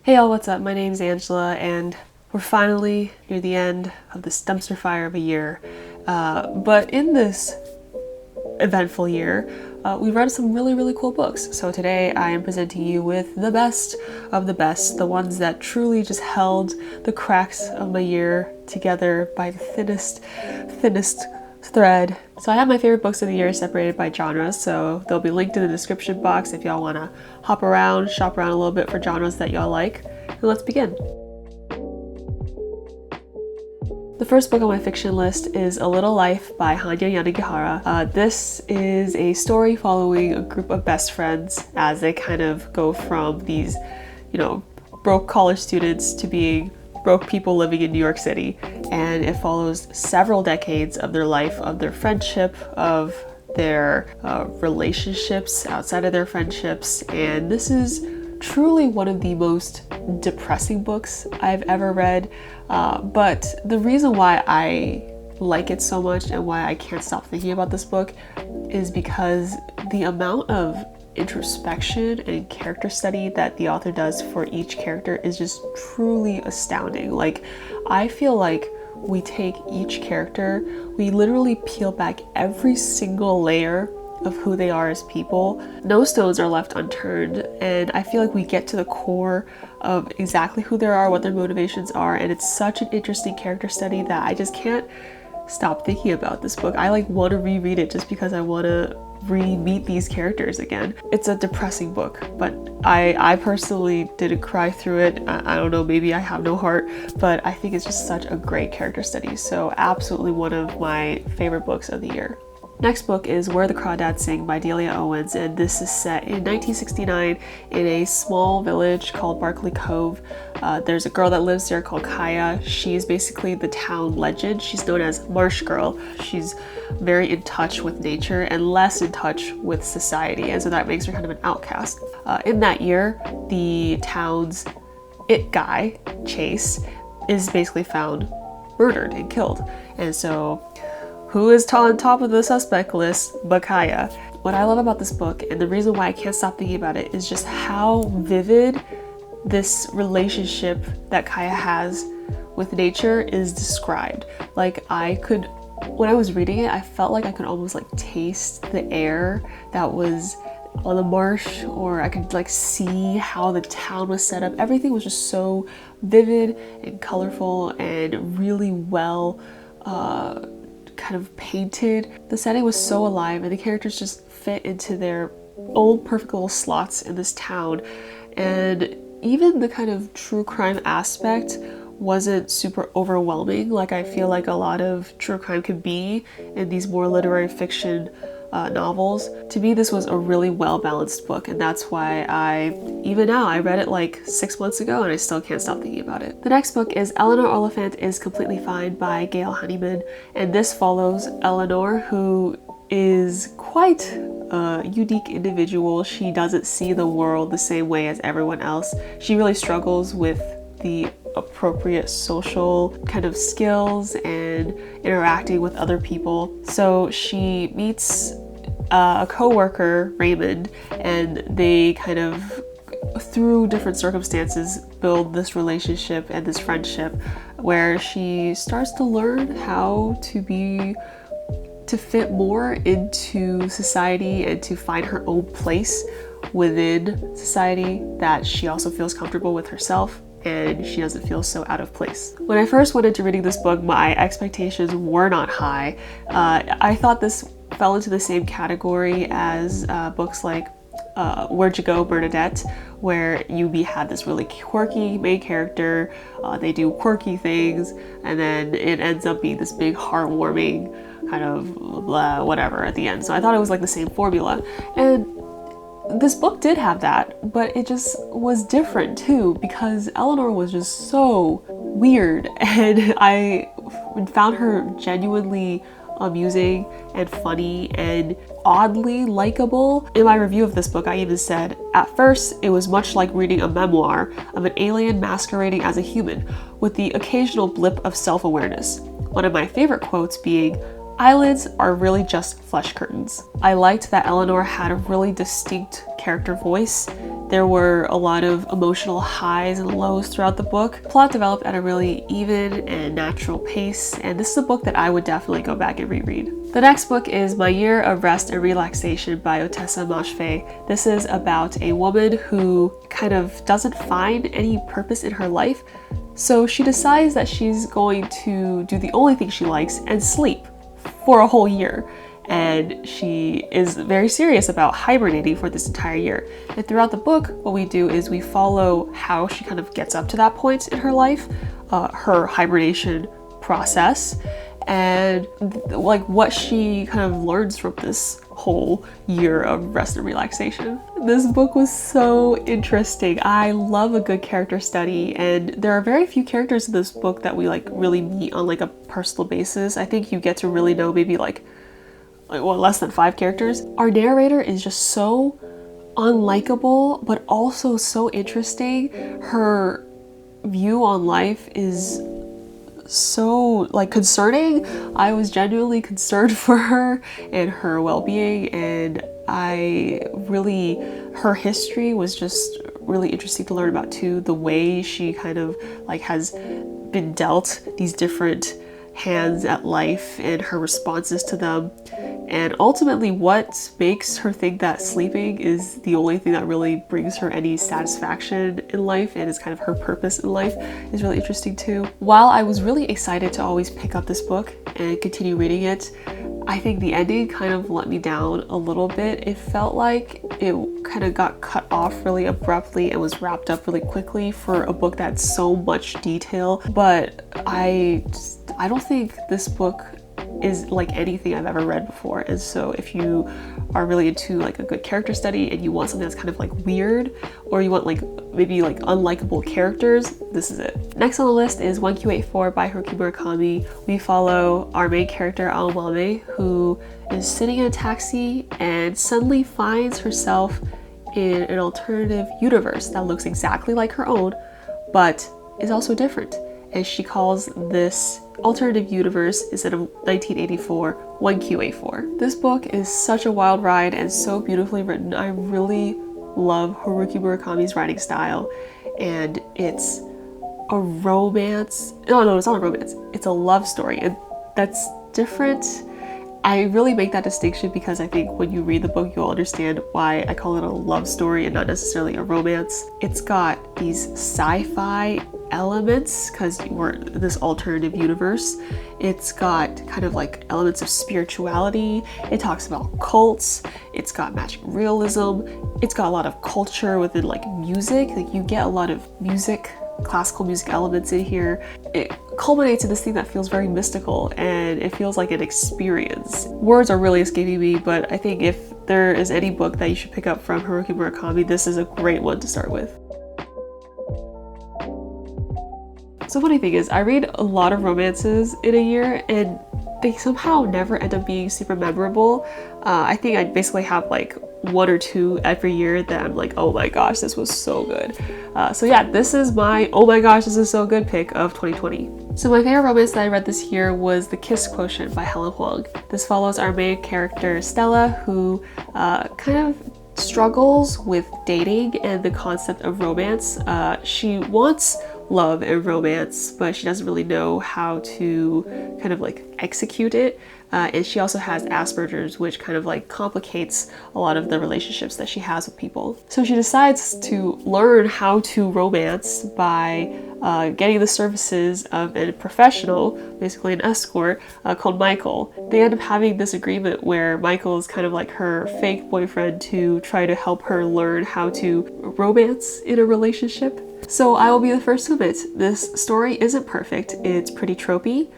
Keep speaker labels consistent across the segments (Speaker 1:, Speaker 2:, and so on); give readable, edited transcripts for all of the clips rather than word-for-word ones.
Speaker 1: Hey y'all, what's up? My name's Angela, and we're finally near the end of this dumpster fire of a year. But in this eventful year, we read some really cool books. So today I am presenting you with the best of the best, the ones that truly just held the cracks of my year together by the thinnest thread. So I have my favorite books of the year separated by genres, so they'll be linked in the description box if y'all want to hop around, shop around a little bit for genres that y'all like. And let's begin. The first book on my fiction list is A Little Life by Hanya Yanagihara. This is a story following a group of best friends as they kind of go from these, broke college students to being broke people living in New York City. And it follows several decades of their life, of their friendship, of their relationships outside of their friendships. And this is truly one of the most depressing books I've ever read. But the reason why I like it so much and why I can't stop thinking about this book is because the amount of introspection and character study that the author does for each character is just truly astounding. Like, I feel like we take each character, we literally peel back every single layer of who they are as people. No stones are left unturned, and I feel like we get to the core of exactly who they are, what their motivations are, and it's such an interesting character study that I just can't stop thinking about this book. I want to reread it just because I want to re-meet these characters again. It's a depressing book, but I personally didn't cry through it. I don't know, maybe I have no heart, but I think it's just such a great character study. So absolutely one of my favorite books of the year. Next book is Where the Crawdads Sing by Delia Owens, and this is set in 1969 in a small village called Barkley Cove. There's a girl that lives there called Kaya. She's basically the town legend. She's known as Marsh Girl. She's very in touch with nature and less in touch with society, and so that makes her kind of an outcast. In that year, the town's it guy, Chase, is basically found murdered and killed, and so who is on top of the suspect list but Kaya? What I love about this book, and the reason why I can't stop thinking about it, is just how vivid this relationship that Kaya has with nature is described. Like, when I was reading it, I felt like I could almost taste the air that was on the marsh, or I could see how the town was set up. Everything was just so vivid and colorful and really well kind of painted. The setting was so alive, and the characters just fit into their own perfect little slots in this town. And even the kind of true crime aspect wasn't super overwhelming like I feel like a lot of true crime could be in these more literary fiction novels. To me, this was a really well-balanced book, and that's why I read it 6 months ago and I still can't stop thinking about it. The next book is Eleanor Oliphant is Completely Fine by Gail Honeyman, and this follows Eleanor, who is quite a unique individual. She doesn't see the world the same way as everyone else. She really struggles with the appropriate social kind of skills and interacting with other people. So she meets a co-worker, Raymond, and they kind of, through different circumstances, build this relationship and this friendship where she starts to learn how to fit more into society and to find her own place within society, that she also feels comfortable with herself and she doesn't feel so out of place. When I first went into reading this book, my expectations were not high. I thought this fell into the same category as books like Where'd You Go, Bernadette, where Yubi had this really quirky main character. They do quirky things, and then it ends up being this big heartwarming kind of blah, whatever at the end. So I thought it was the same formula. And this book did have that, but it just was different too, because Eleanor was just so weird, and I found her genuinely amusing and funny and oddly likable. In my review of this book, I even said, at first, it was much like reading a memoir of an alien masquerading as a human, with the occasional blip of self-awareness. One of my favorite quotes being, eyelids are really just flesh curtains. I liked that Eleanor had a really distinct character voice There were a lot of emotional highs and lows throughout the book. Plot developed at a really even and natural pace, and this is a book that I would definitely go back and reread. The next book is My Year of Rest and Relaxation by Otessa Moshfegh. This is about a woman who kind of doesn't find any purpose in her life, so she decides that she's going to do the only thing she likes and sleep for a whole year. And she is very serious about hibernating for this entire year. And throughout the book, what we do is we follow how she kind of gets up to that point in her life, her hibernation process, and like what she kind of learns from this whole year of rest and relaxation. This book was so interesting. I love a good character study, and there are very few characters in this book that we like really meet on like a personal basis. I think you get to really know maybe like less than 5 characters. Our narrator is just so unlikable, but also so interesting. Her view on life is so like concerning. I was genuinely concerned for her and her well-being, and her history was just really interesting to learn about too. The way she kind of like has been dealt these different hands at life and her responses to them, and ultimately what makes her think that sleeping is the only thing that really brings her any satisfaction in life and is kind of her purpose in life is really interesting too. While I was really excited to always pick up this book and continue reading it, I think the ending kind of let me down a little bit. It felt like it kind of got cut off really abruptly and was wrapped up really quickly for a book that's so much detail. But I don't think this book is like anything I've ever read before. And so if you are really into like a good character study and you want something that's kind of like weird, or you want like maybe like unlikable characters, this is it. Next on the list is 1Q84 by Haruki Murakami. We follow our main character Aomame, who is sitting in a taxi and suddenly finds herself in an alternative universe that looks exactly like her own, but is also different. And she calls this alternative universe, instead of 1984, 1Q84. This book is such a wild ride and so beautifully written. I really love Haruki Murakami's writing style, and it's a romance. No, it's not a romance. It's a love story, and that's different. I really make that distinction because I think when you read the book, you'll understand why I call it a love story and not necessarily a romance. It's got these sci-fi elements because we're in this alternative universe. It's got kind of like elements of spirituality. It talks about cults. It's got magic realism. It's got a lot of culture within like music. Like you get a lot of music, classical music elements in here. It culminates in this thing that feels very mystical, and it feels like an experience. Words are really escaping me, but I think if there is any book that you should pick up from Haruki Murakami, this is a great one to start with. So funny thing is, I read a lot of romances in a year and they somehow never end up being super memorable. I think I basically have like 1 or 2 every year that I'm like, oh my gosh, this was so good. So yeah, this is my oh my gosh, this is so good pick of 2020. So my favorite romance that I read this year was The Kiss Quotient by Helen Huang. This follows our main character Stella, who kind of struggles with dating and the concept of romance. She wants love and romance, but she doesn't really know how to kind of like execute it. And she also has Asperger's, which kind of like complicates a lot of the relationships that she has with people. So she decides to learn how to romance by getting the services of a professional, basically an escort, called Michael. They end up having this agreement where Michael is kind of like her fake boyfriend to try to help her learn how to romance in a relationship. So I will be the first to admit, this story isn't perfect. It's pretty tropey.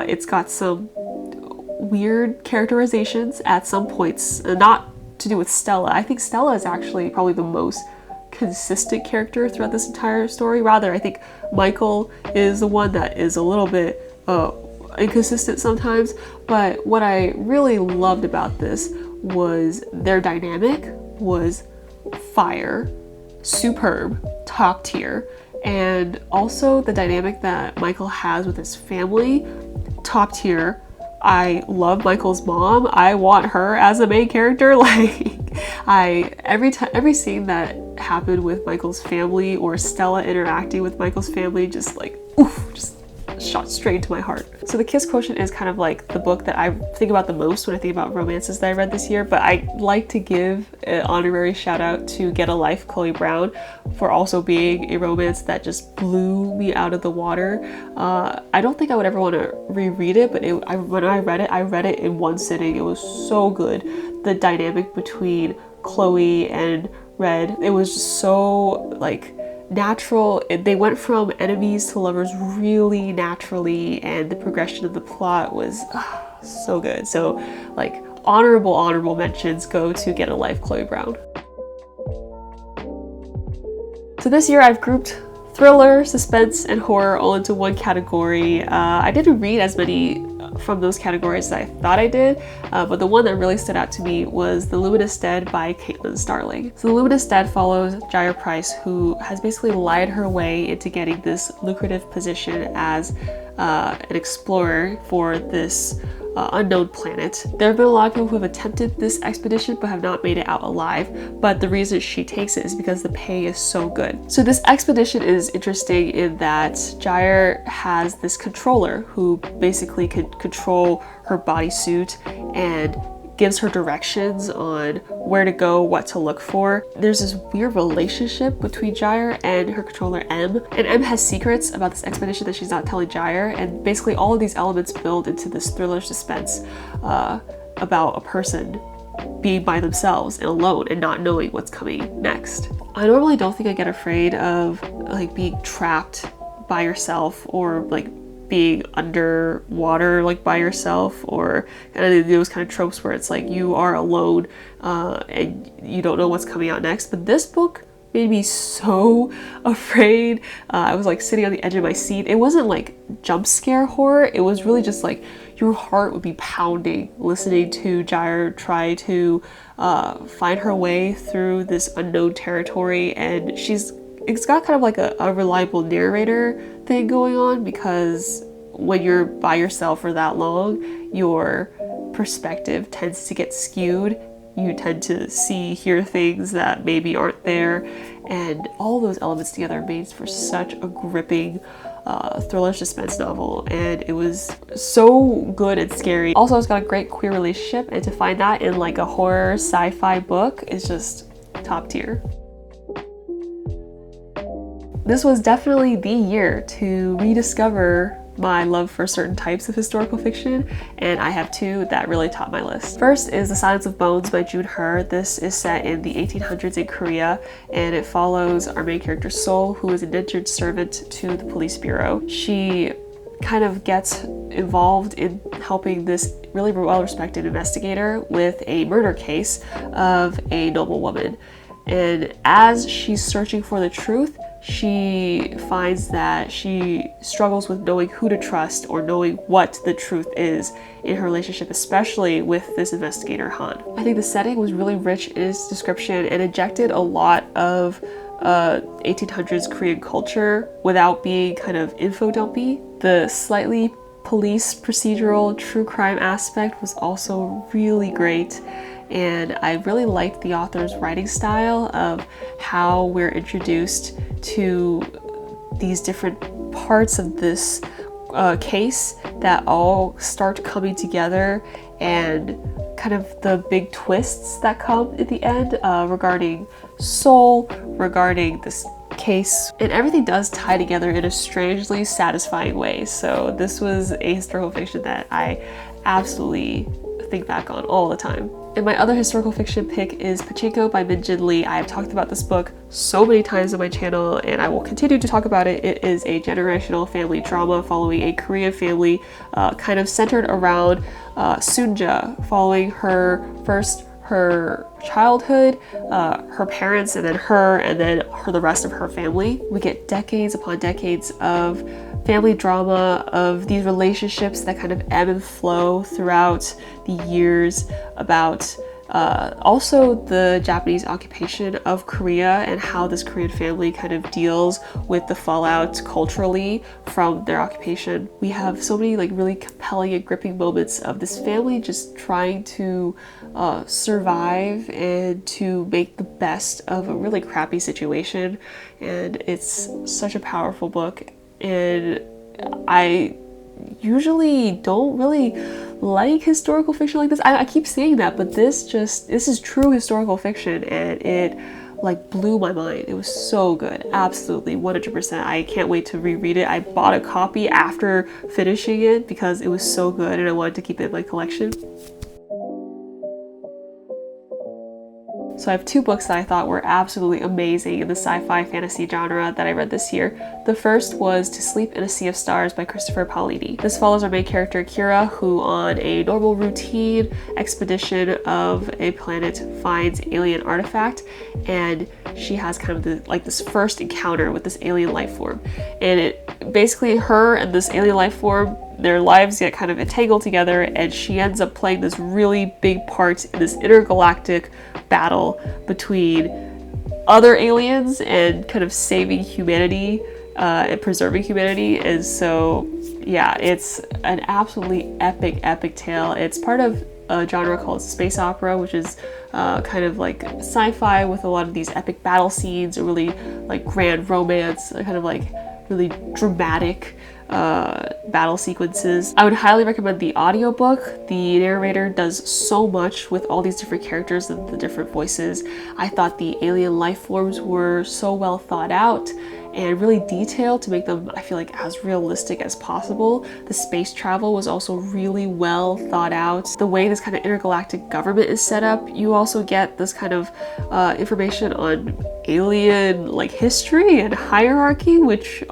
Speaker 1: It's got some weird characterizations at some points, not to do with Stella. I think Stella is actually probably the most consistent character throughout this entire story. Rather, I think Michael is the one that is a little bit inconsistent sometimes. But what I really loved about this was their dynamic was fire, superb, top tier, and also the dynamic that Michael has with his family, top tier. I love Michael's mom. I want her as a main character. Like, every scene that happened with Michael's family or Stella interacting with Michael's family just like oof, just shot straight into my heart. So The Kiss Quotient is kind of like the book that I think about the most when I think about romances that I read this year, but I like to give an honorary shout out to Get a Life, Chloe Brown, for also being a romance that just blew me out of the water. I don't think I would ever want to reread it, but when I read it in one sitting. It was so good. The dynamic between Chloe and Red, it was just so like natural. They went from enemies to lovers really naturally, and the progression of the plot was so good. So like honorable mentions go to Get a Life, Chloe Brown. So this year I've grouped thriller, suspense, and horror all into one category. I didn't read as many from those categories that I thought I did, but the one that really stood out to me was The Luminous Dead by Caitlin Starling. So The Luminous Dead follows Jair Price, who has basically lied her way into getting this lucrative position as an explorer for this unknown planet. There have been a lot of people who have attempted this expedition but have not made it out alive, but the reason she takes it is because the pay is so good. So this expedition is interesting in that Jair has this controller who basically can control her bodysuit and gives her directions on where to go, what to look for. There's this weird relationship between Jair and her controller M, and M has secrets about this expedition that she's not telling Jair, and basically all of these elements build into this thriller suspense about a person being by themselves and alone and not knowing what's coming next. I normally don't think I get afraid of like being trapped by yourself or like being underwater like by yourself, or kind of those kind of tropes where it's like you are alone and you don't know what's coming out next. But this book made me so afraid. I was like sitting on the edge of my seat. It wasn't like jump scare horror. It was really just like your heart would be pounding listening to Jair try to find her way through this unknown territory, and it's got kind of like a reliable narrator thing going on, because when you're by yourself for that long, your perspective tends to get skewed. You tend to hear things that maybe aren't there, and all those elements together made for such a gripping thriller suspense novel, and it was so good and scary. Also, it's got a great queer relationship, and to find that in like a horror sci-fi book is just top tier. This was definitely the year to rediscover my love for certain types of historical fiction, and I have two that really top my list. First is The Silence of Bones by June Her. This is set in the 1800s in Korea, and it follows our main character Sol, who is an indentured servant to the police bureau. She kind of gets involved in helping this really well-respected investigator with a murder case of a noble woman. And as she's searching for the truth, she finds that she struggles with knowing who to trust or knowing what the truth is in her relationship, especially with this investigator Han. I think the setting was really rich in its description and injected a lot of 1800s Korean culture without being kind of info dumpy. The slightly police procedural true crime aspect was also really great. And I really liked the author's writing style of how we're introduced to these different parts of this case that all start coming together, and kind of the big twists that come at the end regarding Sol, regarding this case, and everything does tie together in a strangely satisfying way. So this was a historical fiction that I absolutely think back on all the time. And my other historical fiction pick is Pachinko by Min Jin Lee. I have talked about this book so many times on my channel, and I will continue to talk about it. It is a generational family drama following a Korean family, kind of centered around Sunja, following her childhood, her parents, and then the rest of her family. We get decades upon decades of family drama, of these relationships that kind of ebb and flow throughout the years, about Also the Japanese occupation of Korea and how this Korean family kind of deals with the fallout culturally from their occupation. We have so many like really compelling and gripping moments of this family just trying to survive and to make the best of a really crappy situation, and it's such a powerful book. And I usually don't really like historical fiction like this. I keep saying that, but this is true historical fiction, and it like blew my mind. It was so good. Absolutely 100%. I can't wait to reread it. I bought a copy after finishing it because it was so good and I wanted to keep it in my collection. So I have two books that I thought were absolutely amazing in the sci-fi fantasy genre that I read this year. The first was To Sleep in a Sea of Stars by Christopher Paolini. This follows our main character Kira, who on a normal routine expedition of a planet finds alien artifact, and she has kind of this first encounter with this alien life form. And it basically, her and this alien life form, their lives get kind of entangled together, and she ends up playing this really big part in this intergalactic battle between other aliens and kind of saving humanity and preserving humanity. And so yeah, it's an absolutely epic tale. It's part of a genre called space opera, which is kind of like sci-fi with a lot of these epic battle scenes, a really like grand romance, kind of like really dramatic battle sequences. I would highly recommend the audiobook. The narrator does so much with all these different characters and the different voices. I thought the alien life forms were so well thought out and really detailed to make them, I feel like, as realistic as possible. The space travel was also really well thought out. The way this kind of intergalactic government is set up, you also get this kind of information on alien like history and hierarchy, which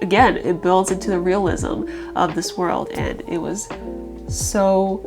Speaker 1: again, it builds into the realism of this world, and it was so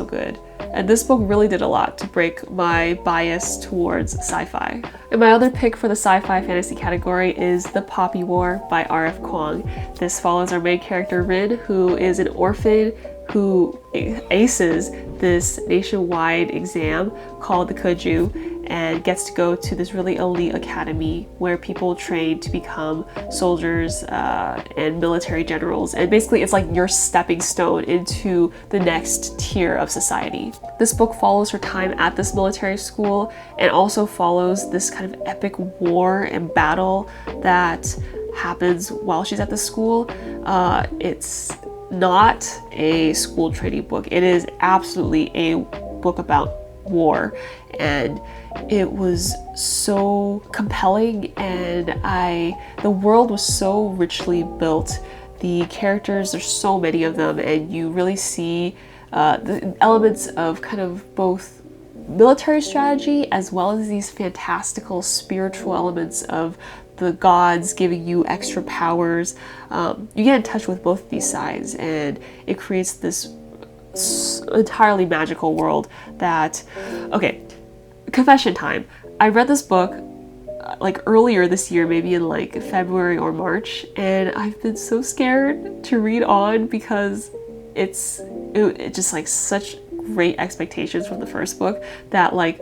Speaker 1: good. And this book really did a lot to break my bias towards sci-fi. And my other pick for the sci-fi fantasy category is The Poppy War by R.F. Kuang. This follows our main character Rin, who is an orphan who aces this nationwide exam called the Keju and gets to go to this really elite academy where people train to become soldiers and military generals. And basically it's like your stepping stone into the next tier of society. This book follows her time at this military school and also follows this kind of epic war and battle that happens while she's at the school. It's not a school training book. It is absolutely a book about war, and it was so compelling, and the world was so richly built. The characters, there's so many of them, and you really see the elements of kind of both military strategy as well as these fantastical spiritual elements of the gods giving you extra powers. You get in touch with both of these sides, and it creates this entirely magical world that, okay, confession time. I read this book like earlier this year, maybe in like February or March, and I've been so scared to read on because it just like such great expectations from the first book that like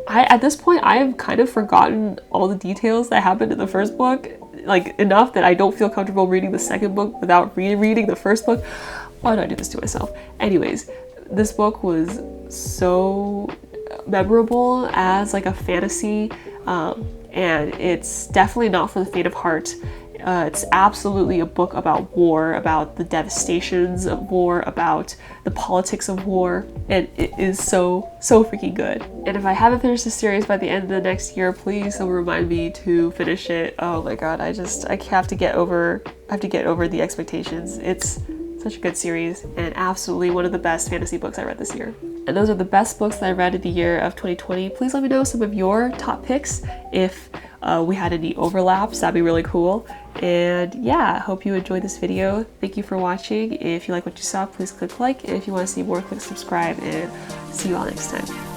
Speaker 1: at this point I have kind of forgotten all the details that happened in the first book, like enough that I don't feel comfortable reading the second book without rereading the first book. Why do I do this to myself? Anyways, this book was so memorable as like a fantasy, and it's definitely not for the faint of heart. It's absolutely a book about war, about the devastations of war, about the politics of war, and it is so freaking good. And if I haven't finished this series by the end of the next year, please someone remind me to finish it. Oh my god, I have to get over the expectations. It's such a good series and absolutely one of the best fantasy books I read this year. And those are the best books that I read in the year of 2020. Please let me know some of your top picks. If we had any overlaps, that'd be really cool. And yeah, hope you enjoyed this video. Thank you for watching. If you like what you saw, please click like. And if you want to see more, click subscribe, and see you all next time.